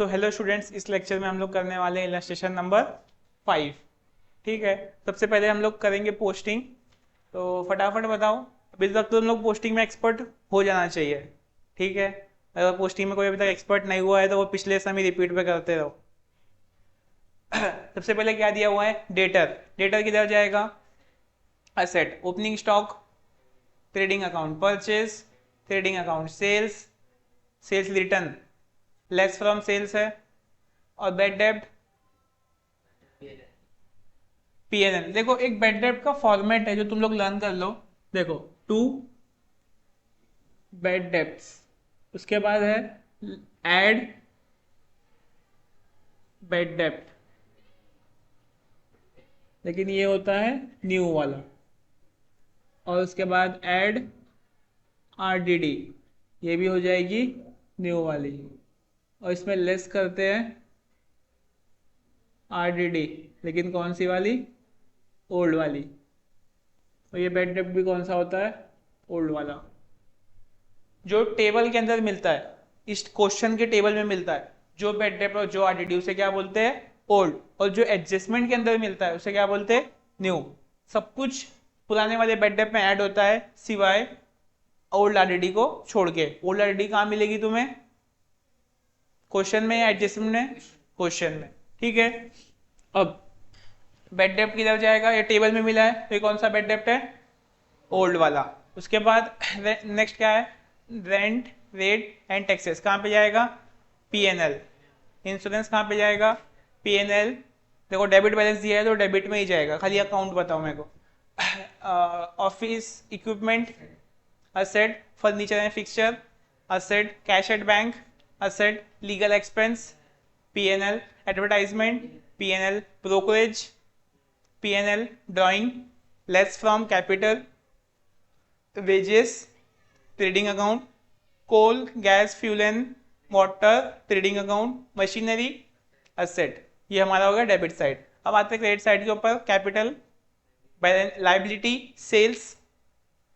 तो hello students, इस lecture में हम लोग करने वाले हैं इलस्ट्रेशन नंबर 5। ठीक है, सबसे पहले हम लोग करेंगे पोस्टिंग। तो फटाफट बताओ, अभी तक तो हम लोग पोस्टिंग में एक्सपर्ट हो जाना चाहिए। ठीक है, अगर पोस्टिंग में कोई अभी तक एक्सपर्ट नहीं हुआ है तो वो पिछले समय रिपीट पे करते रहो। सबसे पहले क्या दिया हुआ है, डेटर। डेटर किधर जाएगा, asset, opening stock, trading account purchase, trading account sales, sales return less from sales है, और बैड डेब्ट पीएनएल। देखो, एक बैड डेब्ट का फॉर्मेट है जो तुम लोग लर्न कर लो। देखो, टू बैड डेब्ट्स, उसके बाद है एड बैड डेब्ट, लेकिन ये होता है न्यू वाला। और उसके बाद एड आरडीडी, ये भी हो जाएगी न्यू वाली। और इसमें लेस करते हैं आरडीडी, लेकिन कौन सी वाली, ओल्ड वाली। और ये बैड डेब्ट भी कौन सा होता है, ओल्ड वाला, जो टेबल के अंदर मिलता है, इस क्वेश्चन के टेबल में मिलता है। जो बैड डेब्ट और जो आरडीडी उसे क्या बोलते हैं, ओल्ड। और जो एडजस्टमेंट के अंदर मिलता है उसे क्या बोलते हैं, न्यू। सब कुछ पुराने वाले बैड डेब्ट में ऐड होता है सिवाय ओल्ड आरडीडी को छोड़ के। ओल्ड आरडीडी कहाँ मिलेगी तुम्हें, क्वेश्चन में या एडजस्टमेंट में, क्वेश्चन में। ठीक है, अब बैड डेब्ट किधर जाएगा, ये टेबल में मिला है तो ये कौन सा बैड डेब्ट है, ओल्ड वाला। उसके बाद नेक्स्ट क्या है, रेंट, रेट एंड टैक्सेस कहाँ पे जाएगा, पीएनएल। इंश्योरेंस कहाँ पे जाएगा, पीएनएल। देखो, डेबिट बैलेंस दिया है तो डेबिट में ही जाएगा, खाली अकाउंट बताओ मेरे को। Office equipment, asset, furniture and fixture, asset, cash at bank, asset, legal expense, PNL. Advertisement, PNL. Brokerage, PNL. Drawing, less from capital. Wages, trading account. Coal, gas, fuel and water, trading account. Machinery, asset. ये हमारा हो गया debit side. अब आते हैं credit side के ऊपर, capital, liability, sales,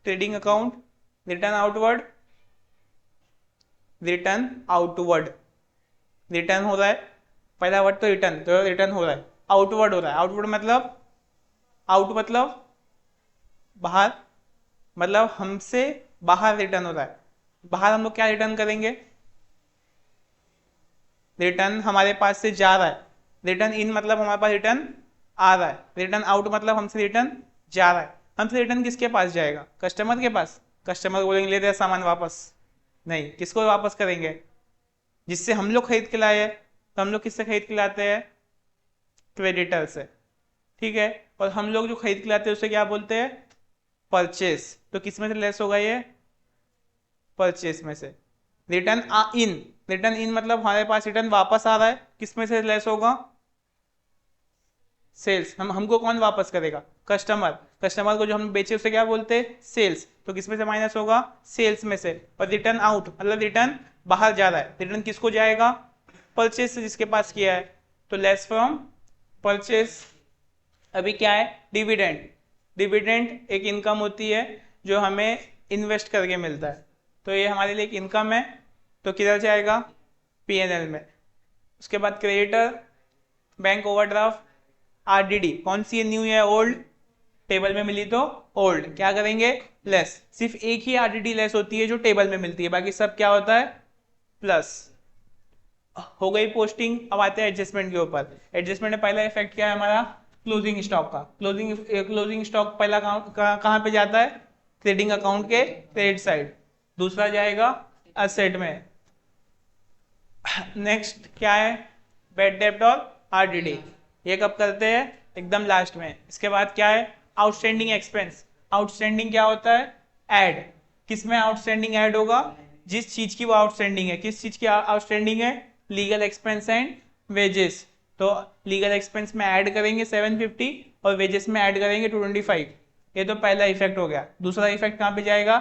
trading account, return outward, return outward, return हो रहा है। पहला वर्ड तो रिटर्न, तो रिटर्न हो रहा है। आउटवर्ड हो रहा है, आउटवर्ड मतलब, आउट मतलब बाहर, मतलब हमसे बाहर रिटर्न हो रहा है। बाहर हम लोग क्या रिटर्न करेंगे, रिटर्न हमारे पास से जा रहा है। रिटर्न इन मतलब हमारे पास रिटर्न आ रहा है। रिटर्न आउट मतलब हमसे रिटर्न जा रहा है। हमसे रिटर्न किसके पास जाएगा, कस्टमर के पास। कस्टमर बोलेंगे ले दे सामान वापस, नहीं, किसको वापस करेंगे, जिससे हम लोग खरीद के लाए हैं। तो हम लोग किससे खरीद के लाते हैं, क्रेडिटर से। ठीक है, और हम लोग जो खरीद के लाते हैं उसे क्या बोलते हैं, परचेस। तो किस में से लेस होगा ये, परचेस में से। रिटर्न इन, रिटर्न इन मतलब हमारे पास रिटर्न वापस आ रहा है, किस में से लेस होगा, सेल्स। हमको कौन वापस करेगा, कस्टमर। कस्टमर को जो हम बेचे उसे क्या बोलते हैं, सेल्स। तो किस में से माइनस होगा, सेल्स में से। और रिटर्न आउट मतलब रिटर्न बाहर जा रहा है। रिटर्न किसको जाएगा, परचेस से, जिसके पास किया है, तो लेस फ्रॉम परचेस। अभी क्या है, डिविडेंड। डिविडेंड एक इनकम होती है जो हमें इन्वेस्ट करके मिलता है, तो ये हमारे लिए एक इनकम है, तो किधर जाएगा, पीएनएल में। उसके बाद क्रेडिटर, बैंक ओवरड्राफ्ट, आरडीडी, कौन सी है, न्यू या ओल्ड। टेबल में मिली तो ओल्ड, क्या करेंगे, लेस। सिर्फ एक ही आरडीडी लेस होती है जो टेबल में मिलती है, बाकी सब क्या होता है, प्लस। हो गई पोस्टिंग। अब आते हैं एडजस्टमेंट के ऊपर। एडजस्टमेंट में पहला इफेक्ट क्या है हमारा, क्लोजिंग स्टॉक का। क्लोजिंग स्टॉक पहला कहाँ पे जाता है, ट्रेडिंग अकाउंट के क्रेडिट साइड। दूसरा जाएगा असेट में। नेक्स्ट क्या है, बैड डेब्ट और आरडीडी, ये कब करते हैं, एकदम लास्ट में। इसके बाद क्या है, आउटस्टैंडिंग एक्सपेंस। आउटस्टैंडिंग क्या होता है, ऐड। किस में आउटस्टैंडिंग ऐड होगा, जिस चीज की वो आउटस्टैंडिंग है। किस चीज की आउटस्टैंडिंग है, लीगल एक्सपेंस एंड वेजेस। तो लीगल एक्सपेंस में ऐड करेंगे 750 और वेजेस में ऐड करेंगे 225। ये तो पहला इफेक्ट हो गया। दूसरा इफेक्ट कहाँ पे जाएगा,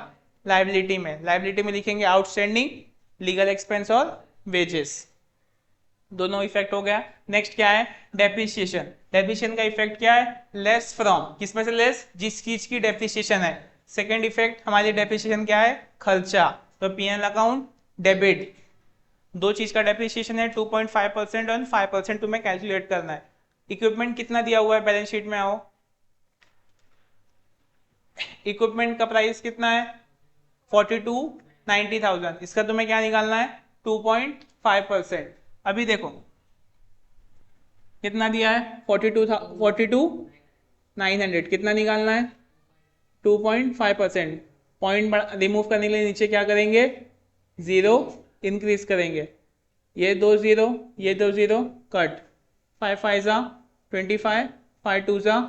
लाइबिलिटी में। लाइबिलिटी में लिखेंगे आउटस्टैंडिंग, लीगल एक्सपेंस और वेजेस, दोनों इफेक्ट हो गया। नेक्स्ट क्या है, डेप्रिसिएशन। डेप्रिसिएशन का इफेक्ट क्या है, लेस फ्रॉम, किसमें से लेस, जिस चीज की डेप्रिसिएशन है। सेकेंड इफेक्ट हमारी डेप्रिसिएशन क्या है, खर्चा, तो पीएनएल अकाउंट डेबिट। दो चीज का डेप्रिसिएशन है 2.5% और 5% तुम्हें कैलकुलेट करना है। इक्विपमेंट कितना दिया हुआ है बैलेंस शीट में, आओ। इक्विपमेंट का प्राइस कितना है 90,000। इसका तुम्हें क्या निकालना है 2.5%। अभी देखो कितना दिया है 42,900, कितना निकालना है 2.5%। पॉइंट रिमूव करने के लिए नीचे क्या करेंगे, जीरो इंक्रीज करेंगे। ये दो जीरो, ये दो जीरो कट, 5 5 जा 25, 5 2 जा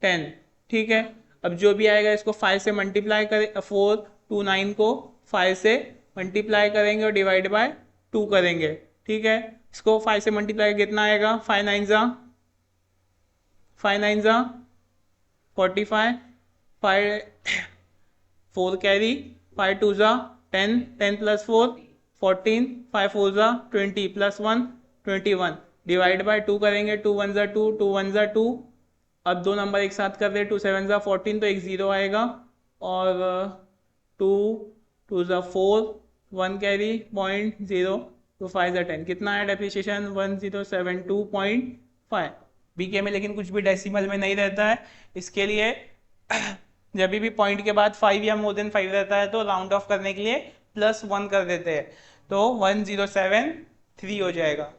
10। ठीक है, अब जो भी आएगा इसको 5 से मल्टीप्लाई करें, 429 को 5 से मल्टीप्लाई करेंगे और डिवाइड बाय 2 करेंगे। ठीक है, इसको 5 से मल्टीप्लाई कितना आएगा, 5 9 जा 45, 5 4 कैरी, 5 2 जा 10, 10 प्लस 4 14, 5 4 जा 20 प्लस 1 21, डिवाइड बाय 2 करेंगे, 2 1 जा 2, 2 1 जा 2। अब दो नंबर एक साथ कर रहे हैं, 2 7 जा 14, तो एक जीरो आएगा, और 2 2 जा 4, 1 कैरी 0.0, तो 5 जा 10, कितना है डेप्रिसिएशन 1072.5। बीके में लेकिन कुछ भी डेसिमल में नहीं रहता है, इसके लिए जब भी पॉइंट के बाद 5 या मोर देन 5 रहता है तो राउंड ऑफ करने के लिए +1 कर देते हैं, तो 1073 हो जाएगा।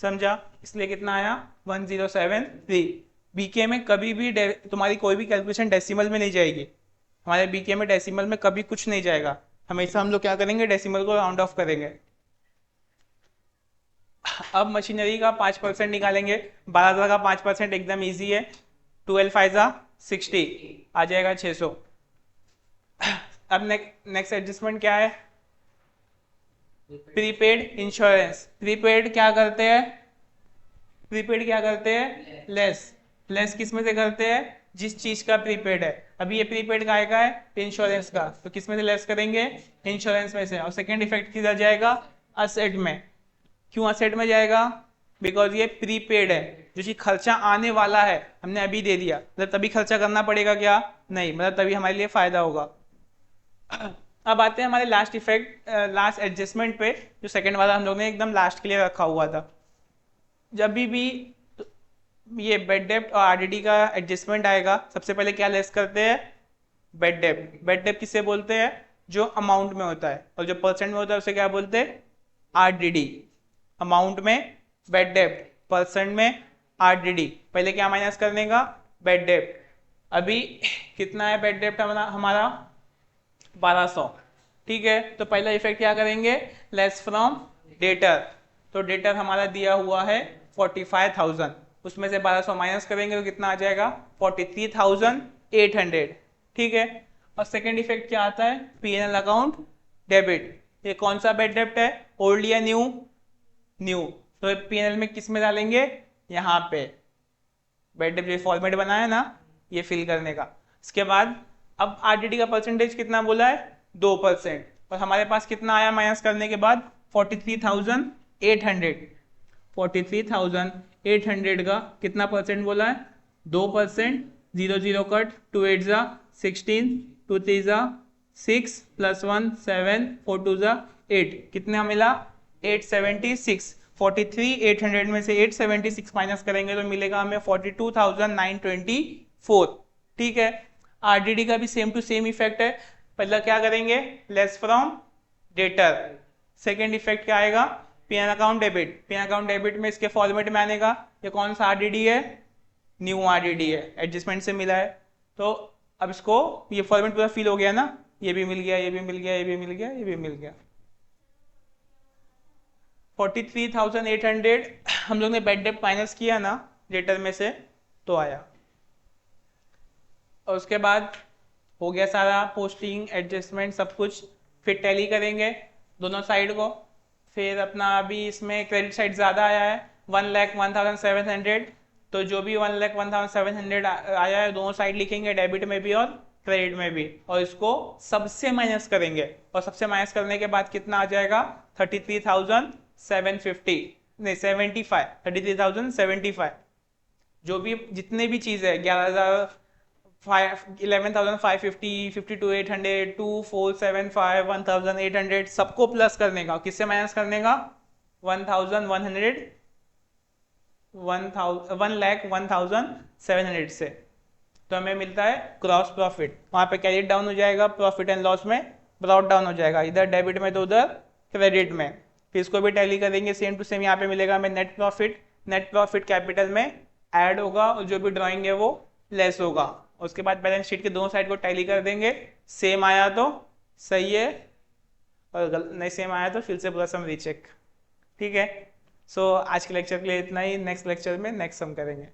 समझा, इसलिए कितना आया 1073। बीके में कभी भी तुम्हारी कोई भी कैलकुलेशन डेसिमल में नहीं जाएगी। हमारे बीके में डेसिमल में कभी कुछ नहीं जाएगा, हमेशा हम लोग क्या करेंगे, डेसिमल को राउंड ऑफ करेंगे। अब मशीनरी का 5% निकालेंगे। 12,000 का 5% एकदम इजी है, 12 5 60 आ जाएगा 600। अब नेक्स्ट एडजस्टमेंट क्या है, प्रीपेड इंश्योरेंस। प्रीपेड क्या करते हैं, प्रीपेड क्या करते हैं, लेस किस में से करते हैं, जिस चीज का प्रीपेड है। अभी ये प्रीपेड का आएगा है इंश्योरेंस का, तो किस में से लेस करेंगे, इंश्योरेंस में से। और सेकंड इफेक्ट किधर जाएगा, असेट में। क्यों असेट में जाएगा, बिकॉज ये प्रीपेड है, जो चीज खर्चा आने वाला है हमने अभी दे दिया, मतलब तभी खर्चा करना पड़ेगा क्या, नहीं, मतलब तभी हमारे लिए फायदा होगा। अब आते हैं हमारे लास्ट इफेक्ट, लास्ट एडजस्टमेंट पे, जो सेकंड वाला हम लोग ने एकदम लास्ट के लिए रखा हुआ था। जब भी ये बेड डेप्ट और आरडीडी का एडजस्टमेंट आएगा, सबसे पहले क्या लेस करते हैं, बेड डेप्ट। बेड डेप्ट किससे बोलते हैं, जो अमाउंट में होता है, और जो परसेंट में होता है उसे क्या बोलते हैं, आरडीडी। अमाउंट में बेड डेप्ट, परसेंट में आरडीडी। पहले क्या माइनस करने का, बेड डेप्ट। अभी कितना है बेड डेप्ट हमारा 1200। ठीक है, तो पहला इफेक्ट क्या करेंगे, लेस फ्रॉम डेटर। तो डेटर हमारा दिया हुआ है 45,000, उसमें से 1200 माइनस करेंगे तो कितना आ जाएगा 43,800। ठीक है, और सेकंड इफेक्ट क्या आता है, पीएनएल अकाउंट डेबिट। ये कौन सा बेड डेप्ट है, ओल्ड या न्यू, न्यू। तो पीएनएल में किस में डालेंगे, यहाँ पे बेड डेप्ट जो फॉर्मेट बनाया ना, ये फिल करने का। इसके बाद अब आरडीडी का परसेंटेज कितना बोला है, 2%, और हमारे पास कितना आया माइनस करने के बाद 43,800। 43,800 का कितना परसेंट बोला है, 2%, 0 0 कट, 2 8 जा 16, 2 3 जा 6 प्लस 1 7, 4 2 जा 8, कितना मिला 876। 43,800 में से 876 माइनस करेंगे तो मिलेगा हमें 42,924। ठीक है, आरडीडी का भी सेम टू सेम इफेक्ट है। पहला क्या करेंगे, less from debtor. Second effect क्या आएगा, PN account debit. PN account debit में इसके फॉर्मेट में आने का, ये कौन सा आरडीडी है, न्यू आरडीडी है, एडजस्टमेंट से मिला है। तो अब इसको ये फॉर्मेट पूरा फिल हो गया ना, ये भी मिल गया, ये भी मिल गया, ये भी मिल गया, ये भी मिल गया। 43,800 हम लोग ने बेड डेप्ट माइनस किया ना डेटर में से, तो आया। और उसके बाद हो गया सारा पोस्टिंग एडजस्टमेंट सब कुछ। फिर टैली करेंगे दोनों साइड को। फिर अपना अभी इसमें क्रेडिट साइड ज़्यादा आया है 1,01,700, तो जो भी 1,01,700 आया है दोनों साइड लिखेंगे, डेबिट में भी और क्रेडिट में भी, और इसको सबसे माइनस करेंगे। और सबसे माइनस करने के बाद कितना आ जाएगा 33,750, नहीं 75, 33,075। जो भी जितने भी चीज़ है 11,000 11,550, 52,800, 2,475, 1,800 सबको प्लस करने का, किससे माइनस करने का? 1,100, 1,01,0700 से। तो हमें मिलता है क्रॉस प्रॉफिट, वहाँ पे कैरी डाउन हो जाएगा, प्रॉफिट एंड लॉस में ब्रॉट डाउन हो जाएगा, इधर डेबिट में तो उधर क्रेडिट में। फिर इसको भी टैली करेंगे, सेम टू सेम यहाँ पे मिलेगा हमें net profit. Net profit capital में ऐड होगा और जो भी ड्राइंग है वो लेस होगा। उसके बाद बैलेंस शीट के दोनों साइड को टैली कर देंगे, सेम आया तो सही है, और नहीं सेम आया तो फिर से पूरा सम रीचेक। ठीक है। सो आज के लेक्चर के लिए इतना ही, नेक्स्ट लेक्चर में नेक्स्ट सम करेंगे।